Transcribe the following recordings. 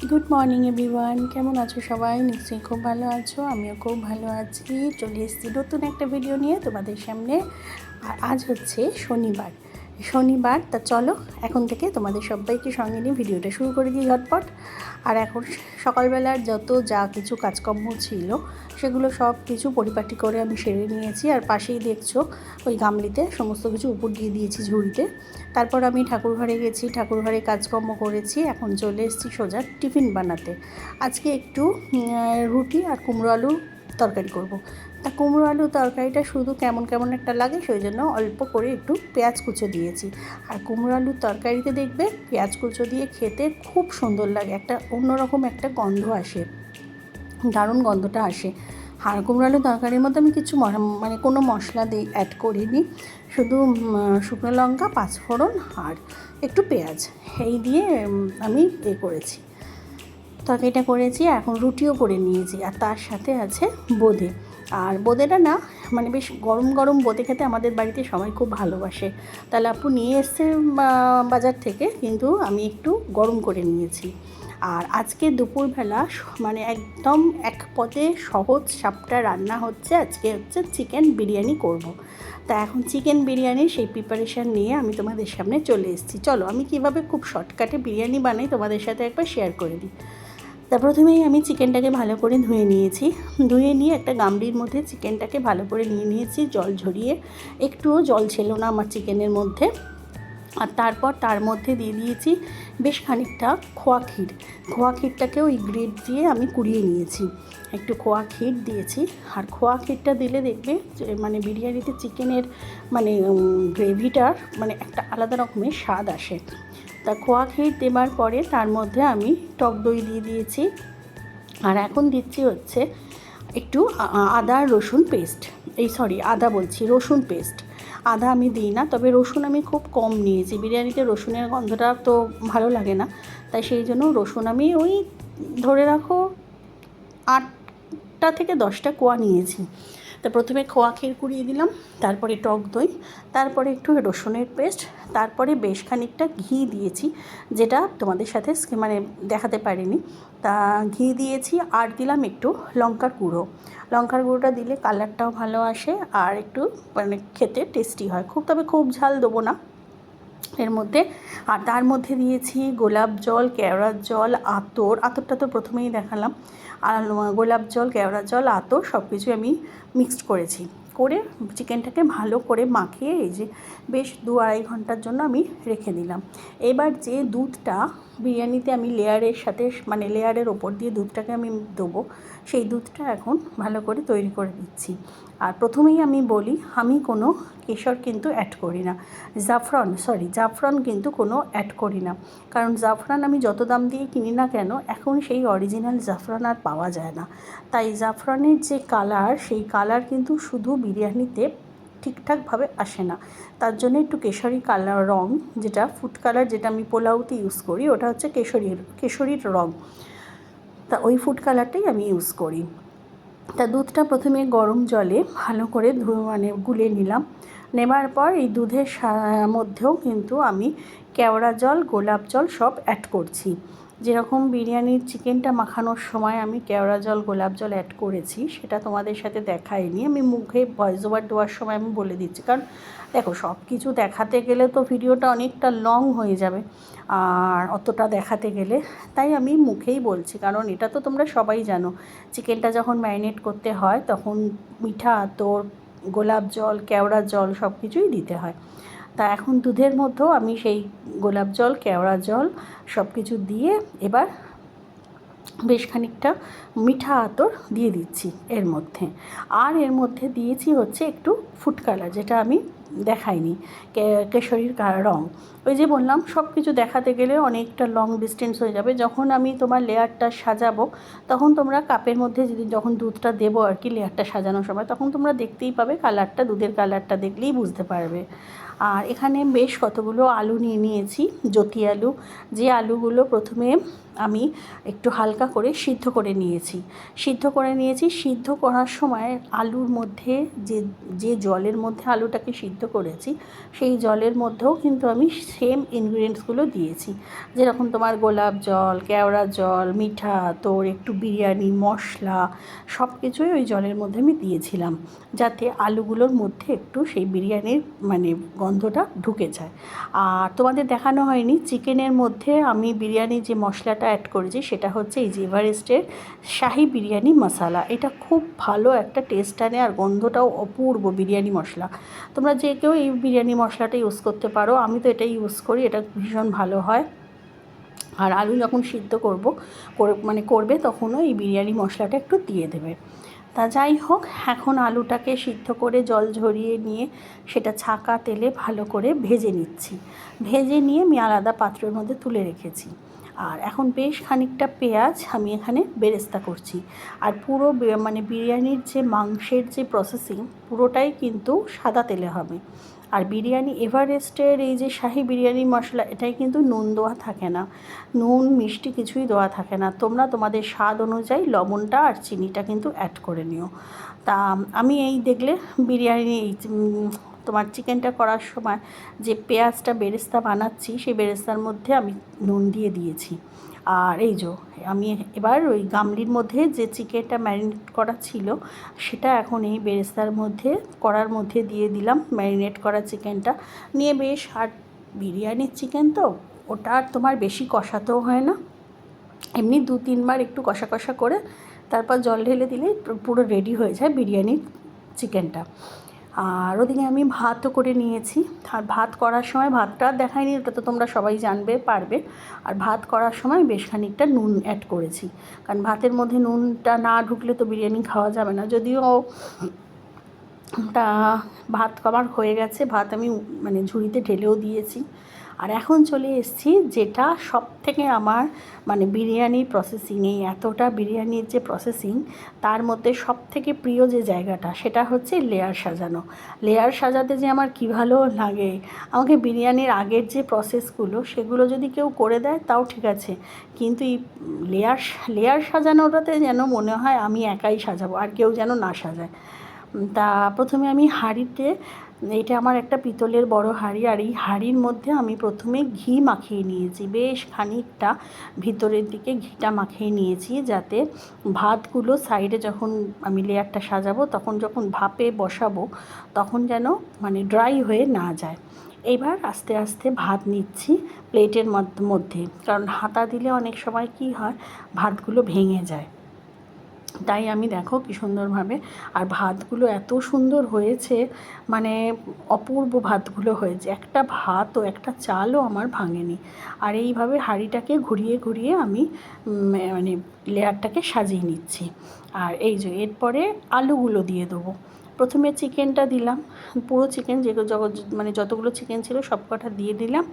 Good morning everyone, কেমন আছো সবাই? নিশ্চয়ই খুব ভালো আছো, আমিও খুব ভালো আছি। চলে এসেছি নতুন একটা ভিডিও নিয়ে তোমাদের সামনে। আর আজ হচ্ছে শনিবার। তা চলো এখন থেকে তোমাদের সবাইকে সঙ্গে নিয়ে ভিডিওটা শুরু করে দিই ঝটপট। আর এখন সকালবেলার যত যা কিছু কাজকর্ম ছিল সেগুলো সব কিছু পরিপাটি করে আমি সেরে নিয়েছি। আর পাশেই দেখছো ওই গামলিতে সমস্ত কিছু উপর দিয়ে দিয়েছি ঝুড়িতে। তারপর আমি ঠাকুরঘরে গেছি, ঠাকুরঘরে কাজকর্ম করেছি। এখন চলে এসেছি সোজা টিফিন বানাতে। আজকে একটু রুটি আর কুমড়ো আলুর তরকারি করব। তা কুমড়ো আলু তরকারিটা শুধু কেমন কেমন একটা লাগে, সেই জন্য অল্প করে একটু পেঁয়াজ কুচো দিয়েছি। আর কুমড়ো আলুর তরকারিতে দেখবে পেঁয়াজ কুচো দিয়ে খেতে খুব সুন্দর লাগে, একটা অন্যরকম একটা গন্ধ আসে, দারুণ গন্ধটা আসে। আর কুমড়ো আলুর তরকারির মধ্যে আমি কিছু মানে কোনো মশলা অ্যাড করিনি, শুধু শুকনো লঙ্কা, পাঁচফোড়ন আর একটু পেঁয়াজ এই দিয়ে আমি করেছি, তরকারিটা করেছি। এখন রুটিও করে নিয়েছি, আর তার সাথে আছে বোঁদে। আর বোঁদেটা না মানে বেশ গরম গরম বোঁদে খেতে আমাদের বাড়িতে সবাই খুব ভালোবাসে। তাহলে আপু নিয়ে এসছে বাজার থেকে, কিন্তু আমি একটু গরম করে নিয়েছি। আর আজকে দুপুরবেলা মানে একদম এক পদে সহজ সাপটা রান্না হচ্ছে, আজকে হচ্ছে চিকেন বিরিয়ানি করব। তা এখন চিকেন বিরিয়ানির সেই প্রিপারেশান নিয়ে আমি তোমাদের সামনে চলে এসেছি। চলো আমি কীভাবে খুব শর্টকাটে বিরিয়ানি বানাই তোমাদের সাথে একবার শেয়ার করে দিই। তা প্রথমেই আমি চিকেনটাকে ভালো করে ধুয়ে নিয়েছি। ধুয়ে নিয়ে একটা গামলির মধ্যে চিকেনটাকে ভালো করে নিয়ে নিয়েছি, জল ঝরিয়ে। একটুও জল ছিল না আমার চিকেনের মধ্যে। আর তারপর তার মধ্যে দিয়ে দিয়েছি বেশ খানিকটা খোয়া ক্ষীরটাকে ওই গ্রেট দিয়ে আমি কুড়িয়ে নিয়েছি। একটু খোয়া ক্ষীর দিয়েছি। আর খোয়া ক্ষীরটা দিলে দেখবে মানে বিরিয়ানিতে চিকেনের মানে গ্রেভিটার মানে একটা আলাদা রকমের স্বাদ আসে। তা খোয়া ক্ষীর দেবার পরে তার মধ্যে আমি টক দই দিয়ে দিয়েছি। আর এখন দিচ্ছি হচ্ছে একটু আদা রসুন পেস্ট, রসুন পেস্ট। আদা আমি দিই না, তবে রসুন আমি খুব কম নিয়েছি, বিরিয়ানিতে রসুনের গন্ধটা তো ভালো লাগে না। তাই সেই জন্য রসুন আমি ওই ধরে রাখো 8টা থেকে 10টা কোয়া নিয়েছি। তা প্রথমে খোয়া ক্ষীর কুড়িয়ে দিলাম, তারপরে টক দই, তারপরে একটু রসুনের পেস্ট, তারপরে বেশ খানিকটা ঘি দিয়েছি, যেটা তোমাদের সাথে মানে দেখাতে পারিনি। তা ঘি দিয়েছি, আর দিলাম একটু লঙ্কার গুঁড়োটা দিলে কালারটাও ভালো আসে আর একটু মানে খেতে টেস্টি হয়। তবে খুব ঝাল দেবো না এর মধ্যে। আর তার মধ্যে দিয়েছি গোলাপ জল, কেওড়ার জল, আতরটা তো প্রথমেই দেখালাম। আর গোলাপ জল, কেওড়ার জল, আতর সব কিছু আমি মিক্সড করেছি, করে চিকেনটাকে ভালো করে মাখিয়ে এই যে বেশ 2-2.5 ঘন্টার জন্য আমি রেখে দিলাম। এবার যে দুধটা বিরিয়ানিতে আমি লেয়ারের সাথে মানে লেয়ারের ওপর দিয়ে দুধটাকে আমি দেবো, সেই দুধটা এখন ভালো করে তৈরি করে দিচ্ছি। আর প্রথমেই আমি বলি, আমি কোনো কেশর কিন্তু অ্যাড করি না, জাফরান কিন্তু কোনো অ্যাড করি না। কারণ জাফরান আমি যত দাম দিয়ে কিনি না কেন, এখন সেই অরিজিনাল জাফরান আর পাওয়া যায় না। তাই জাফরানের যে কালার, সেই কালার কিন্তু শুধু বিরিয়ানিতে ঠিকঠাকভাবে আসে না। তার জন্য একটু কেশরি কালার রং, যেটা ফুড কালার, যেটা আমি পোলাওতে ইউজ করি, ওটা হচ্ছে কেশরির রং। তা ওই ফুড কালারটাই আমি ইউজ করি। তা দুধটা প্রথমে গরম জলে ভালো করে গুলে নিলাম। নেবার পর এই দুধের মধ্যেও কিন্তু আমি কেওড়া জল, গোলাপ জল সব অ্যাড করছি। যেরকম বিরিয়ানির চিকেনটা মাখানোর সময় আমি কেওড়া জল, গোলাপ জল অ্যাড করেছি, সেটা তোমাদের সাথে দেখাইনি। আমি মুখে ভয়েস ওভার দেওয়ার সময় আমি বলে দিচ্ছি, কারণ দেখো সব কিছু দেখাতে গেলে তো ভিডিওটা অনেকটা লং হয়ে যাবে, আর অতটা দেখাতে গেলে তাই আমি মুখেই বলছি। কারণ এটা তো তোমরা সবাই জানো, চিকেনটা যখন ম্যারিনেট করতে হয় তখন মিঠা আতর, গোলাপ জল, কেওড়া জল সব কিছুই দিতে হয়। তা এখন দুধের মধ্যেও আমি সেই গোলাপ জল, কেওড়া জল সব কিছু দিয়ে এবার বেশ খানিকটা মিঠা আতর দিয়ে দিচ্ছি এর মধ্যে। আর এর মধ্যে দিয়েছি হচ্ছে একটু ফুড কালার, যেটা আমি দেখাইনি, কেশরির রং। ওই যে বললাম সব কিছু দেখাতে গেলে অনেকটা লং ডিস্টেন্স হয়ে যাবে। যখন আমি তোমার লেয়ারটা সাজাবো, তখন তোমরা কাপের মধ্যে যখন দুধটা দেবো আর কি, লেয়ারটা সাজানোর সময়, তখন তোমরা দেখতেই পাবে কালারটা, দুধের কালারটা দেখলেই বুঝতে পারবে। আর এখানে বেশ কতগুলো আলু নিয়ে নিয়েছি, জ্যোতি আলু। যে আলুগুলো প্রথমে আমি একটু হালকা করে সিদ্ধ করে নিয়েছি। সিদ্ধ করার সময় আলুর মধ্যে যে জলের মধ্যে আলুটাকে সিদ্ধ সিদ্ধ করেছি সেই জলের মধ্যেও কিন্তু আমি সেম ইনগ্রিডিয়েন্টসগুলো দিয়েছি, যেরকম তোমার গোলাপ জল, কেওড়া জল, মিঠা আতর, একটু বিরিয়ানি মশলা, সব কিছুই ওই জলের মধ্যে আমি দিয়েছিলাম, যাতে আলুগুলোর মধ্যে একটু সেই বিরিয়ানির মানে গন্ধটা ঢুকে যায়। আর তোমাদের দেখানো হয়নি, চিকেনের মধ্যে আমি বিরিয়ানির যে মশলাটা অ্যাড করেছি সেটা হচ্ছে এই যে এভারেস্টের শাহি বিরিয়ানি মশলা। এটা খুব ভালো একটা টেস্ট আনে আর গন্ধটাও অপূর্ব বিরিয়ানি মশলা। তোমরা যে কেউ এই বিরিয়ানি মশলাটা ইউজ করতে পারো, আমি তো এটাই ইউজ করি, এটা ভীষণ ভালো হয়। আর আলু যখন সিদ্ধ করবে তখনও এই বিরিয়ানি মশলাটা একটু দিয়ে দেবে। তা যাই হোক, এখন আলুটাকে সিদ্ধ করে জল ঝরিয়ে নিয়ে সেটা ছাঁকা তেলে ভালো করে ভেজে নিচ্ছি। ভেজে নিয়ে আমি আলাদা পাত্রের মধ্যে তুলে রেখেছি। আর এখন বেশ খানিকটা পেঁয়াজ আমি এখানে বেরেস্তা করছি। আর পুরো মানে বিরিয়ানির যে মাংসের যে প্রসেসিং পুরোটাই কিন্তু সাদা তেলে হবে। আর বিরিয়ানি এভারেস্টের এই যে শাহি বিরিয়ানি মশলা, এটাই কিন্তু নুন দেওয়া থাকে না, নুন মিষ্টি কিছুই দেওয়া থাকে না। তোমরা তোমাদের স্বাদ অনুযায়ী লবণটা আর চিনিটা কিন্তু অ্যাড করে নিও। তা আমি এই দেখলে বিরিয়ানি তোমার চিকেনটা করার সময় যে পেঁয়াজটা বেরেস্তা বানাচ্ছি সেই বেরেস্তার মধ্যে আমি নুন দিয়ে দিয়েছি। আর এই যে আমি এবার ওই গামলির মধ্যে যে চিকেনটা ম্যারিনেট করা ছিল সেটা এখন এই বেরেস্তার মধ্যে কড়ার মধ্যে দিয়ে দিলাম, ম্যারিনেট করা চিকেনটা নিয়ে বেশ। আর বিরিয়ানির চিকেন তো ওটা আর তোমার বেশি কষাতেও হয় না, এমনি 2-3 বার একটু কষা কষা করে তারপর জল ঢেলে দিলেই পুরো রেডি হয়ে যায় বিরিয়ানির চিকেনটা। আর ওদিকে আমি ভাতও করে নিয়েছি। আর ভাত করার সময়, ভাতটা দেখাইনি, ওটা তো তোমরা সবাই জানবে পারবে। আর ভাত করার সময় বেশ খানিকটা নুন অ্যাড করেছি, কারণ ভাতের মধ্যে নুনটা না ঢুকলে তো বিরিয়ানি খাওয়া যাবে না। যদিও তা ভাত আমার হয়ে গেছে, ভাত আমি মানে ঝুড়িতে ঢেলেও দিয়েছি। আর এখন চলে এসেছি যেটা সব থেকে আমার মানে বিরিয়ানির প্রসেসিংয়ে, এতটা বিরিয়ানির যে প্রসেসিং তার মধ্যে সব থেকে প্রিয় যে জায়গাটা সেটা হচ্ছে লেয়ার সাজানো। লেয়ার সাজাতে যে আমার কী ভালো লাগে। আমাকে বিরিয়ানির আগের যে প্রসেসগুলো সেগুলো যদি কেউ করে দেয় তাও ঠিক আছে, কিন্তু এই লেয়ার সাজানোটাতে যেন মনে হয় আমি একাই সাজাবো, আর কেউ যেন না সাজায়। তা প্রথমে আমি হাঁড়িতে, এটা আমার একটা পিতলের বড় হাঁড়ি, আর এই হাঁড়ির মধ্যে আমি প্রথমে ঘি মাখিয়ে নিয়েছি, বেশ খানিকটা ভিতরের দিকে ঘিটা মাখিয়ে নিয়েছি, যাতে ভাতগুলো সাইডে যখন আমি লেয়ারটা সাজাবো তখন যখন ভাপে বসাবো তখন যেন মানে ড্রাই হয়ে না যায়। এবার আস্তে আস্তে ভাত নিচ্ছি প্লেটের মধ্যে, কারণ হাতা দিলে অনেক সময় কী হয়, ভাতগুলো ভেঙে যায়। তাই আমি দেখো কী সুন্দরভাবে, আর ভাতগুলো এত সুন্দর হয়েছে, মানে অপূর্ব ভাতগুলো হয়েছে, একটা ভাতও একটা চালও আমার ভাঙেনি। আর এইভাবে হাঁড়িটাকে ঘুরিয়ে ঘুরিয়ে আমি মানে লেয়ারটাকে সাজিয়ে নিচ্ছি। আর এই যে এরপরে আলুগুলো দিয়ে দেবো। প্রথমে চিকেনটা দিলাম, পুরো চিকেন মানে যতগুলো চিকেন ছিল সব কটা দিয়ে দিলাম।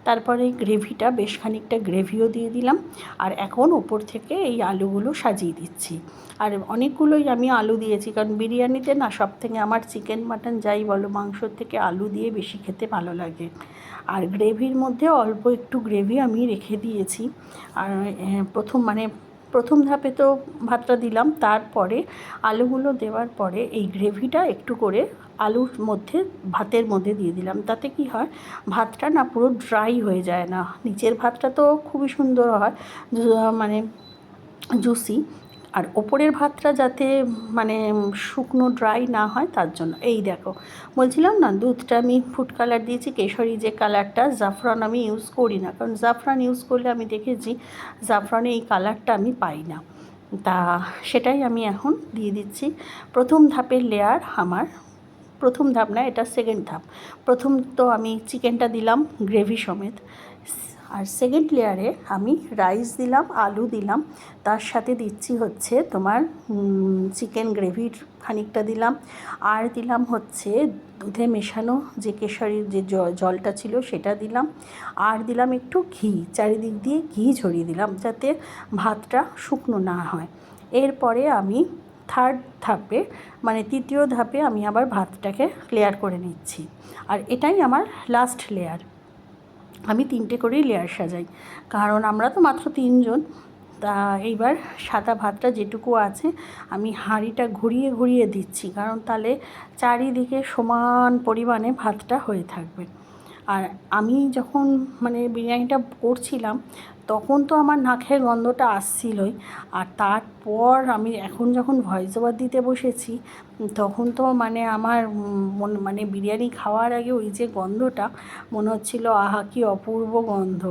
তারপরে গ্রেভিটা, বেশ খানিকটা গ্রেভিও দিয়ে দিলাম। আর এখন ওপর থেকে এই আলুগুলো সাজিয়ে দিচ্ছি। আর অনেকগুলোই আমি আলু দিয়েছি, কারণ বিরিয়ানিতে না সব থেকে আমার চিকেন মাটন যাই বলো মাংসর থেকে আলু দিয়ে বেশি খেতে ভালো লাগে। আর গ্রেভির মধ্যে অল্প একটু গ্রেভি আমি রেখে দিয়েছি। আর প্রথম ধাপে তো ভাতটা দিলাম, তারপরে আলুগুলো দেওয়ার পরে এই গ্রেভিটা একটু করে আলুর মধ্যে, ভাতের মধ্যে দিয়ে দিলাম। তাতে কি হয়, ভাতটা না পুরো ড্রাই হয়ে যায় না, নিচের ভাতটা তো খুবই সুন্দর হয়, মানে জুসি, আর ওপরের ভাতটা যাতে মানে শুকনো ড্রাই না হয় তার জন্য। এই দেখো বলছিলাম না, দুধটা আমি ফুড কালার দিয়েছি, কেশরি যে কালারটা, জাফরান আমি ইউজ করি না, কারণ জাফরান ইউজ করলে আমি দেখেছি জাফরানে এই কালারটা আমি পাই না। তা সেটাই আমি এখন দিয়ে দিচ্ছি। প্রথম ধাপের লেয়ার আমার, প্রথম ধাপ না, এটা সেকেন্ড ধাপ। প্রথম তো আমি চিকেনটা দিলাম গ্রেভি সমেত, আর সেকেন্ড লেয়ারে আমি রাইস দিলাম, আলু দিলাম, তার সাথে দিচ্ছি হচ্ছে তোমার চিকেন গ্রেভির খানিকটা দিলাম, আর দিলাম হচ্ছে দুধে মেশানো যে কেশরির যে জলটা ছিল সেটা দিলাম, আর দিলাম একটু ঘি, চারিদিক দিয়ে ঘি ছড়িয়ে দিলাম যাতে ভাতটা শুকনো না হয়। এরপরে আমি থার্ড ধাপে মানে তৃতীয় ধাপে আমি আবার ভাতটাকে লেয়ার করে নিচ্ছি। আর এটাই আমার লাস্ট লেয়ার। আমি 3টে করেই লেয়ার সাজাই, কারণ আমরা তো মাত্র 3 জন। তা এইবার সাদা ভাতটা যেটুকু আছে আমি হাঁড়িটা ঘুরিয়ে ঘুরিয়ে দিচ্ছি, কারণ তাহলে চারিদিকে সমান পরিমাণে ভাতটা হয়ে থাকবে। আর আমি যখন মানে বিরিয়ানিটা করছিলাম তখন তো আমার নাকের গন্ধটা আসছিলই, আর তারপর আমি এখন যখন ভয়েস ওভার দিতে বসেছি তখন তো মানে আমার মানে বিরিয়ানি খাওয়ার আগে ওই যে গন্ধটা মনে হচ্ছিল আহা কি অপূর্ব গন্ধ।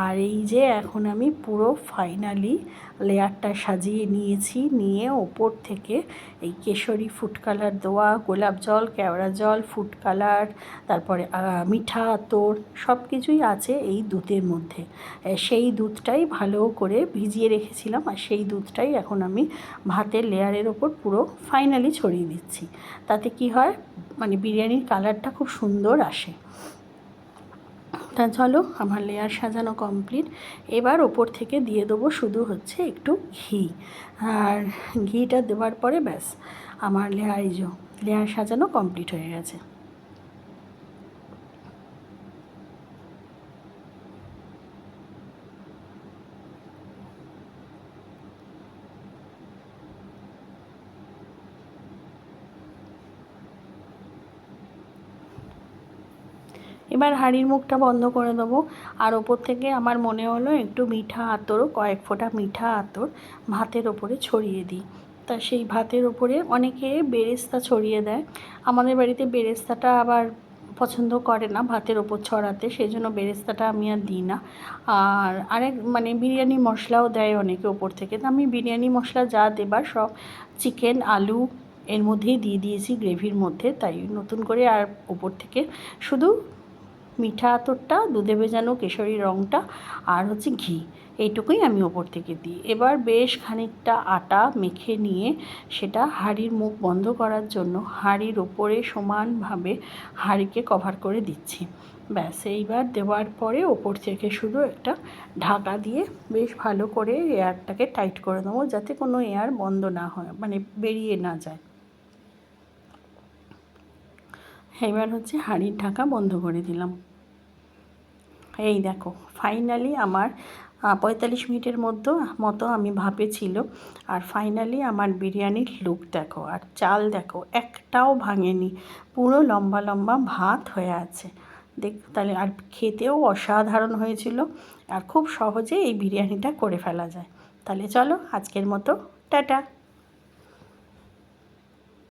আর এই যে এখন আমি পুরো ফাইনালি লেয়ারটা সাজিয়ে নিয়েছি, নিয়ে ওপর থেকে এই কেশরি ফুড কালার দেওয়া, গোলাপ জল, কেওড়া জল, ফুড কালার, তারপরে মিঠা আতর সব কিছুই আছে এই দুধের মধ্যে। সেই দুধটাই ভালো করে ভিজিয়ে রেখেছিলাম, আর সেই দুধটাই এখন আমি ভাতের লেয়ারের ওপর পুরো ফাইনালি ছড়িয়ে দিচ্ছি। তাতে কি হয়, মানে বিরিয়ানির কালারটা খুব সুন্দর আসে। তা চলো, আমার লেয়ার সাজানো কমপ্লিট। এবার ওপর থেকে দিয়ে দেবো শুধু হচ্ছে একটু ঘি, আর ঘিটা দেওয়ার পরে ব্যাস আমার লেয়ার সাজানো কমপ্লিট হয়ে গেছে। এবার হাঁড়ির মুখটা বন্ধ করে দেবো, আর ওপর থেকে আমার মনে হলো একটু মিঠা আতরও, কয়েক ফোঁটা মিঠা আতর ভাতের ওপরে ছড়িয়ে দিই। তা সেই ভাতের ওপরে অনেকে বেরেস্তা ছড়িয়ে দেয়, আমাদের বাড়িতে বেরেস্তাটা আবার পছন্দ করে না ভাতের ওপর ছড়াতে, সেই জন্য বেরেস্তাটা আমি আর দিই না। আর আরেক মানে বিরিয়ানি মশলাও দেয় অনেকে ওপর থেকে, তো আমি বিরিয়ানি মশলা যা দেবার সব চিকেন, আলু এর মধ্যেই দিয়ে দিয়েছি গ্রেভির মধ্যে, তাই নতুন করে আর ওপর থেকে শুধু মিঠা আতরটা, দুধে ভেজানো কেশরী রঙটা, আর হচ্ছে ঘি, এইটুকুই আমি ওপর থেকে দিই। এবার বেশ খানিকটা আটা মেখে নিয়ে সেটা হাঁড়ির মুখ বন্ধ করার জন্য হাঁড়ির ওপরে সমানভাবে হাঁড়িকে কভার করে দিচ্ছি। ব্যাস এইবার দেওয়ার পরে ওপর থেকে শুধু একটা ঢাকা দিয়ে বেশ ভালো করে এয়ারটাকে টাইট করে দেবো, যাতে কোনো এয়ার বন্ধ না হয়, মানে বেরিয়ে না যায়। এবার হচ্ছে হাঁড়ির ঢাকা বন্ধ করে দিলাম। এই দেখো ফাইনালি আমার 45 মিনিটের মতো আমি ভাপে ছিল, আর ফাইনালি আমার বিরিয়ানির লুক দেখো, আর চাল দেখো একটাও ভাঙেনি, পুরো লম্বা লম্বা ভাত হয়ে আছে। তাহলে আর খেতেও অসাধারণ হয়েছিল, আর খুব সহজে এই বিরিয়ানিটা করে ফেলা যায়। তাহলে চলো আজকের মতো টাটা।